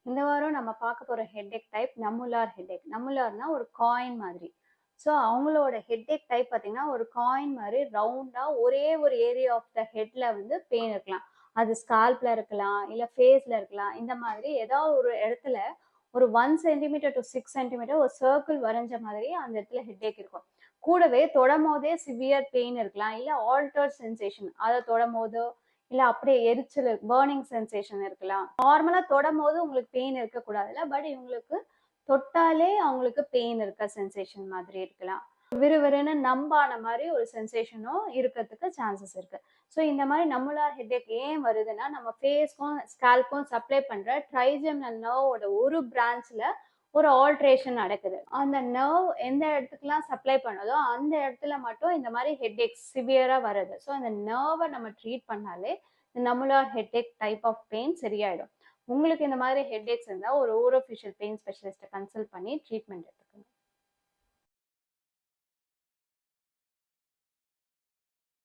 இந்த வாரம் நம்ம பார்க்க போற ஹெட்டேக் டைப் நம்முலார் ஹெட்டேக். நம்முலார்னா ஒரு காயின் மாதிரி. ஸோ அவங்களோட ஹெட்டேக் டைப் பார்த்தீங்கன்னா, ஒரு காயின் மாதிரி ரவுண்டா ஒரே ஒரு ஏரியா ஆஃப் த ஹெட்ல வந்து பெயின் இருக்கலாம். அது ஸ்கால்ப்ல இருக்கலாம், இல்ல ஃபேஸ்ல இருக்கலாம். இந்த மாதிரி ஏதாவது ஒரு இடத்துல ஒரு 1 சென்டிமீட்டர் டு 6 சென்டிமீட்டர் ஒரு சர்க்கிள் வரைஞ்ச மாதிரி அந்த இடத்துல ஹெட்டேக் இருக்கும். கூடவே தொடும்போதே சிவியர் பெயின் இருக்கலாம். இல்ல ஆல்டர்ட் சென்சேஷன். அத தொடும்போதோ, இல்ல அப்படியே எரிச்சல் பர்னிங் சென்சேஷன் இருக்கலாம். நார்மலா தொடும்போது உங்களுக்கு பெயின் இருக்கக்கூடாதுல்ல. பட் இவங்களுக்கு தொட்டாலே அவங்களுக்கு பெயின் இருக்க சென்சேஷன் மாதிரி இருக்கலாம். விறுவிறுன்னு நம்பான மாதிரி ஒரு சென்சேஷனும் இருக்கிறதுக்கு சான்சஸ் இருக்கு. ஸோ இந்த மாதிரி நம்மளார் ஹெட்டேக் ஏன் வருதுன்னா, நம்ம ஃபேஸ்க்கும் ஸ்கேல்ப்க்கும் சப்ளை பண்ற ட்ரைஜெமினல் நர்வோட ஒரு பிரான்ச்ல ஒரு ஆல்ட்ரேஷன் நடக்குது. அந்த நர்வ் எந்த இடத்துக்குலாம் சப்ளை பண்ணுதோ அந்த இடத்துல மட்டும் இந்த மாதிரி ஹெட்டேக் சிவியரா வருது. ஸோ அந்த நர்வை நம்ம ட்ரீட் பண்ணாலே நம்மளோட ஹெட்டேக் டைப் ஆஃப் பெயின் சரியாயிடும். உங்களுக்கு இந்த மாதிரி ஹெட்டேக்ஸ் இருந்தால் ஒரு ஓரோஃபிஷியல் பெயின் ஸ்பெஷலிஸ்ட்டை கன்சல்ட் பண்ணி ட்ரீட்மெண்ட் எடுத்துக்கோங்க.